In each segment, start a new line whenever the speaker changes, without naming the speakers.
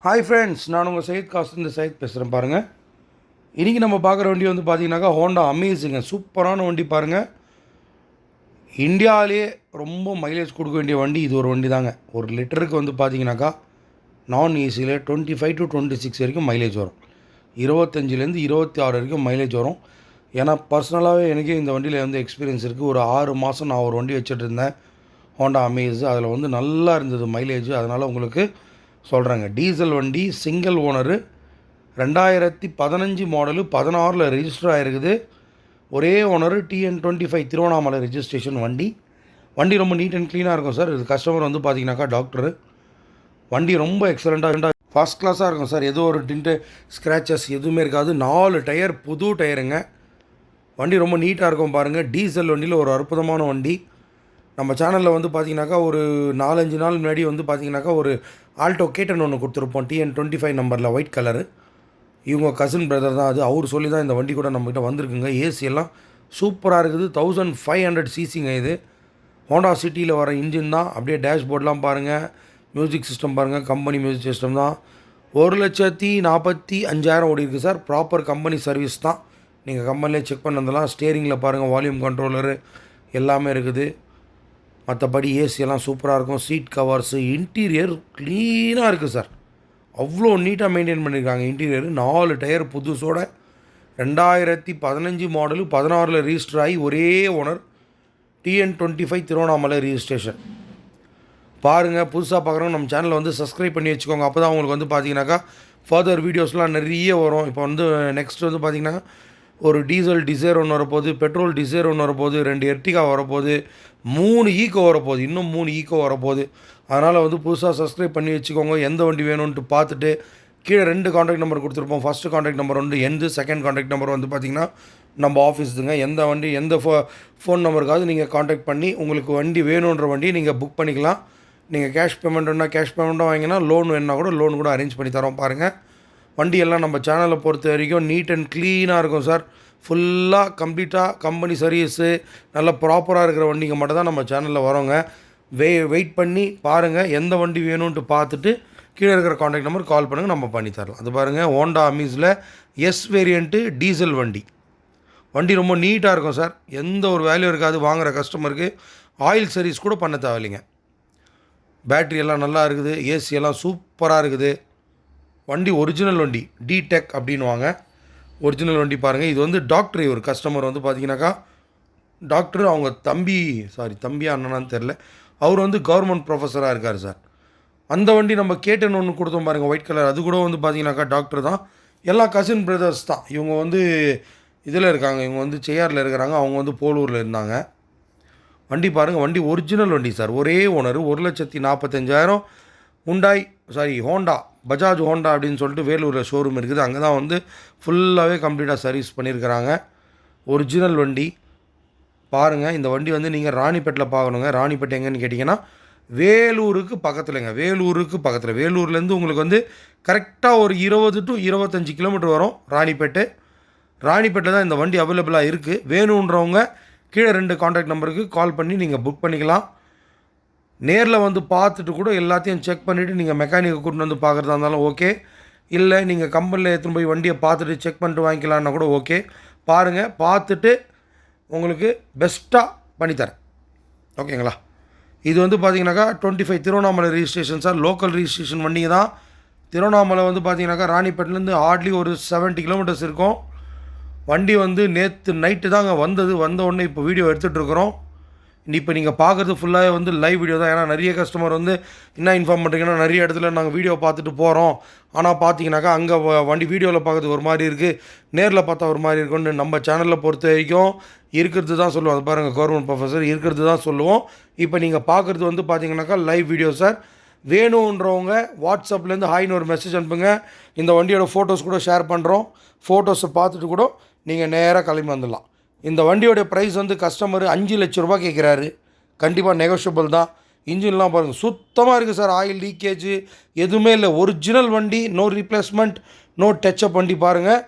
Hi friends, நான் உங்கள் சையத் காசு இந்த சையத் பேசுகிறேன் பாருங்கள். இன்றைக்கி நம்ம பார்க்குற வண்டி வந்து பார்த்தீங்கன்னாக்கா ஹோண்டா அமேஸுங்க. சூப்பரான வண்டி பாருங்கள். இந்தியாவிலே ரொம்ப மைலேஜ் கொடுக்க வேண்டிய வண்டி இது ஒரு வண்டி தாங்க. ஒரு லிட்டருக்கு வந்து பார்த்தீங்கன்னாக்கா நான் ஏசியில் 25 to 26 வரைக்கும் மைலேஜ் வரும். 25லேருந்து 26 வரைக்கும் மைலேஜ் வரும். ஏன்னா பர்சனலாகவே எனக்கே இந்த வண்டியில் வந்து எக்ஸ்பீரியன்ஸ் இருக்குது. ஒரு 6 மாதம் நான் ஒரு வண்டி வச்சுட்டு இருந்தேன், ஹோண்டா அமேஸ். அதில் வந்து நல்லா இருந்தது மைலேஜ். அதனால் உங்களுக்கு சொல்கிறாங்க. டீசல் வண்டி, சிங்கிள் ஓனரு, 2015 மாடலு, 16 ரெஜிஸ்டர் ஆகிருக்குது. ஒரே ஓனரு, TN25 திருவண்ணாமலை ரெஜிஸ்ட்ரேஷன் வண்டி. வண்டி ரொம்ப நீட் அண்ட் க்ளீனாக இருக்கும் சார். இது கஸ்டமர் வந்து பார்த்தீங்கன்னாக்கா டாக்டரு. வண்டி ரொம்ப எக்ஸலண்ட்டாக ஃபஸ்ட் கிளாஸாக இருக்கும் சார். ஏதோ ஒரு டின்ட்டு ஸ்க்ராச்சஸ் எதுவுமே இருக்காது. 4 டயர் புது டயருங்க. வண்டி ரொம்ப நீட்டாக இருக்கும் பாருங்கள். டீசல் வண்டியில் ஒரு அற்புதமான வண்டி. நம்ம சேனலில் வந்து பார்த்திங்கனாக்கா ஒரு 4-5 நாள் முன்னாடி வந்து பார்த்திங்கனாக்கா ஒரு ஆல்டோ கேட்டன் ஒன்று கொடுத்துருப்போம், TN25 நம்பரில், ஒயிட் கலரு. இவங்க கசின் பிரதர் தான் அது. அவர் சொல்லி தான் இந்த வண்டி கூட நம்மகிட்ட வந்திருக்குங்க. ஏசி எல்லாம் சூப்பராக இருக்குது. 1500 சிசிங்க இது. ஹோண்டா சிட்டியில் வர இன்ஜின் தான். அப்படியே டேஷ்போர்ட்லாம் பாருங்கள், மியூசிக் சிஸ்டம் பாருங்கள், கம்பெனி மியூசிக் சிஸ்டம் தான். 1,45,000 ஓடி இருக்குது சார். ப்ராப்பர் கம்பெனி சர்வீஸ் தான். நீங்கள் கம்பெனிலே செக் பண்ண வந்துடலாம். ஸ்டேரிங்கில் பாருங்கள், வால்யூம் கண்ட்ரோலரு எல்லாமே இருக்குது. மற்றபடி ஏசியெல்லாம் சூப்பராக இருக்கும். சீட் கவர்ஸு, இன்டீரியர் க்ளீனாக இருக்குது சார். அவ்வளோ நீட்டாக மெயின்டைன் பண்ணியிருக்காங்க இன்டீரியரு. 4 டயர் புதுசோட, 2015 மாடலு, 16 ரெஜிஸ்டர் ஆகி, ஒரே ஓனர், TN25 திருவண்ணாமலை ரெஜிஸ்ட்ரேஷன். பாருங்கள், புதுசாக பார்க்குறவங்க நம்ம சேனலை வந்து சப்ஸ்கிரைப் பண்ணி வச்சுக்கோங்க. அப்போ தான் உங்களுக்கு வந்து பார்த்தீங்கன்னாக்கா ஃபர்தர் வீடியோஸ்லாம் நிறைய வரும். இப்போ வந்து நெக்ஸ்ட் வந்து பார்த்திங்கன்னா ஒரு டீசல் டிசைர் ஒன்று வரப்போகுது, பெட்ரோல் டிசைர் ஒன்று வரப்போகுது, 2 எர்டிகா வரப்போகுது, 3 ஈக்கோ வரப்போகுது, இன்னும் 3 ஈக்கோ வரப்போகுது. அதனால் வந்து புதுசாக சப்ஸ்கிரைப் பண்ணி வச்சுக்கோங்க. எந்த வண்டி வேணும்ன்ட்டு பார்த்துட்டு கீழே 2 காண்டாக்ட் நம்பர் கொடுத்துருப்போம். ஃபஸ்ட்டு காண்டாக்ட் நம்பர் வந்து எந்த, செகண்ட் காண்டாக்ட் நம்பர் வந்து பார்த்திங்கன்னா நம்ம ஆஃபீஸுங்க. எந்த வண்டி, எந்த ஃபோன் நம்பருக்காவது நீங்கள் காண்டாக்ட் பண்ணி உங்களுக்கு வண்டி வேணுன்ற வண்டி நீங்கள் புக் பண்ணிக்கலாம். நீங்கள் கேஷ் பேமெண்ட்னா கேஷ் பேமெண்ட்டும் வாங்கினா, லோன் வேணுன்னா கூட லோன் கூட அரேஞ்ச் பண்ணி தரோம் பாருங்கள். வண்டியெல்லாம் நம்ம சேனலை பொறுத்த வரைக்கும் நீட் அண்ட் க்ளீனாக இருக்கும் சார். ஃபுல்லாக கம்ப்ளீட்டாக கம்பெனி சர்வீஸு நல்லா ப்ராப்பராக இருக்கிற வண்டிங்க மட்டும் தான் நம்ம சேனலில் வரோங்க. வெயிட் பண்ணி பாருங்கள். எந்த வண்டி வேணும்ன்ட்டு பார்த்துட்டு கீழே இருக்கிற காண்டாக்ட் நம்பர் கால் பண்ணுங்கள், நம்ம பண்ணி தரலாம். அது பாருங்கள், ஹோண்டா அமீஸில் எஸ் வேரியண்ட்டு டீசல் வண்டி. வண்டி ரொம்ப நீட்டாக இருக்கும் சார். எந்த ஒரு வேல்யூ இருக்காது. வாங்குகிற கஸ்டமருக்கு ஆயில் சர்வீஸ் கூட பண்ண தேவையில்லைங்க. பேட்ரி எல்லாம் நல்லா இருக்குது. ஏசி எல்லாம் சூப்பராக இருக்குது. வண்டி ஒரிஜினல் வண்டி, டிடெக் அப்படின்வாங்க. ஒரிஜினல் வண்டி பாருங்கள். இது வந்து டாக்டர், ஒரு கஸ்டமர் வந்து பார்த்தீங்கன்னாக்கா டாக்டர், அவங்க தம்பியா அண்ணனான்னு தெரில, அவர் வந்து கவர்மெண்ட் ப்ரொஃபஸராக இருக்கார் சார். அந்த வண்டி நம்ம கேட்டன் ஒன்று கொடுத்தோம் பாருங்கள், ஒயிட் கலர். அது கூட வந்து பார்த்தீங்கன்னாக்கா டாக்டர் தான். எல்லா கசின் பிரதர்ஸ் தான். இவங்க வந்து இதில் இருக்காங்க, இவங்க வந்து செய்யாரில் இருக்கிறாங்க, அவங்க வந்து போலூரில் இருந்தாங்க. வண்டி பாருங்கள், வண்டி ஒரிஜினல் வண்டி சார். ஒரே ஓனர், 1,45,000. ஹோண்டா, பஜாஜ் ஹோண்டா அப்படின்னு சொல்லிட்டு வேலூரில் ஷோரூம் இருக்குது. அங்கே தான் வந்து ஃபுல்லாகவே கம்ப்ளீட்டாக சர்வீஸ் பண்ணியிருக்கிறாங்க. ஒரிஜினல் வண்டி பாருங்கள். இந்த வண்டி வந்து நீங்கள் ராணிப்பேட்டில் பார்க்கணுங்க. ராணிப்பேட்டை எங்கன்னு கேட்டிங்கன்னா வேலூருக்கு பக்கத்துலங்க. வேலூர்லேருந்து உங்களுக்கு வந்து கரெக்டாக ஒரு 20 to 25 கிலோமீட்டர் வரும் ராணிப்பேட்டை. ராணிப்பேட்டில் தான் இந்த வண்டி அவைலபிளாக இருக்குது. வேணுன்றவங்க கீழே 2 காண்டாக்ட் நம்பருக்கு கால் பண்ணி நீங்கள் புக் பண்ணிக்கலாம். நேரில் வந்து பார்த்துட்டு கூட எல்லாத்தையும் செக் பண்ணிவிட்டு நீங்கள் மெக்கானிக்கை கூட்டின்னு வந்து பார்க்குறதா இருந்தாலும் ஓகே. இல்லை நீங்கள் கம்பெனியில் எடுத்துன்னு போய் வண்டியை பார்த்துட்டு செக் பண்ணிட்டு வாங்கிக்கலான்னா கூட ஓகே. பாருங்கள், பார்த்துட்டு உங்களுக்கு பெஸ்ட்டாக பண்ணித்தரேன். ஓகேங்களா? இது வந்து பார்த்தீங்கன்னாக்கா 25 Tiruvannamalai registration sir. Local registration வண்டிங்க தான். திருவண்ணாமலை வந்து பார்த்தீங்கன்னாக்கா ராணிப்பேட்டிலேருந்து ஹார்ட்லி ஒரு 70 கிலோமீட்டர்ஸ் இருக்கும். வண்டி வந்து நேற்று நைட்டு தாங்க வந்தது. வந்த உடனே இப்போ வீடியோ எடுத்துகிட்ருக்குறோம். இப்போ நீங்கள் பார்க்குறது ஃபுல்லாக வந்து லைவ் வீடியோ தான். ஏன்னா நிறைய கஸ்டமர் வந்து என்ன இன்ஃபார்ம் பண்ணுறீங்கன்னா, நிறைய இடத்துல நாங்கள் வீடியோ பார்த்துட்டு போகிறோம், ஆனால் பார்த்தீங்கன்னாக்கா அங்கே வண்டி வீடியோவில் பார்க்குறது ஒரு மாதிரி இருக்குது, நேரில் பார்த்தா ஒரு மாதிரி இருக்குன்னு நம்ம சேனலில் பொறுத்த வரைக்கும் இருக்கிறது தான் சொல்லுவோம். அது பாருங்கள், கவர்மெண்ட் ப்ரொஃபஸர் இருக்கிறது தான் சொல்லுவோம். இப்போ நீங்கள் பார்க்குறது வந்து பார்த்தீங்கன்னாக்கா லைவ் வீடியோ சார். வேணுன்றவங்க வாட்ஸ்அப்லேருந்து ஹாய்னு ஒரு மெசேஜ் அனுப்புங்க. இந்த வண்டியோட ஃபோட்டோஸ் கூட ஷேர் பண்ணுறோம். ஃபோட்டோஸை பார்த்துட்டு கூட நீங்கள் நேராக கிளம்பி வந்துடலாம். இந்த வண்டியோடைய ப்ரைஸ் வந்து கஸ்டமர் 5 லட்ச ரூபா கேட்குறாரு. கண்டிப்பாக நெகோஷியபிள் தான். இன்ஜின்லாம் பாருங்கள், சுத்தமாக இருக்குது சார். ஆயில் லீக்கேஜ் எதுவுமே இல்லை. ஒரிஜினல் வண்டி, நோ ரீப்ளேஸ்மெண்ட், நோ டச்சப் வண்டி. பாருங்கள்,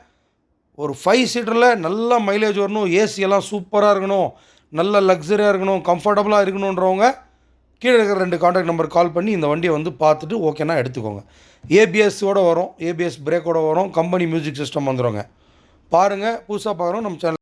ஒரு 5 சீட்டரில் நல்ல மைலேஜ் வரணும், ஏசியெல்லாம் சூப்பராக இருக்கணும், நல்ல லக்ஸரியாக இருக்கணும், கம்ஃபர்டபுளாக இருக்கணுன்றவங்க கீழே இருக்கிற 2 காண்டாக்ட் நம்பர் கால் பண்ணி இந்த வண்டியை வந்து பார்த்துட்டு ஓகேனா எடுத்துக்கோங்க. ஏபிஎஸ்ஸோடு வரும், ஏபிஎஸ் பிரேக்கோடு வரும், கம்பெனி மியூசிக் சிஸ்டம் வந்துடுங்க. பாருங்கள், புதுசாக பார்க்குறோம் நம்ம சேனல்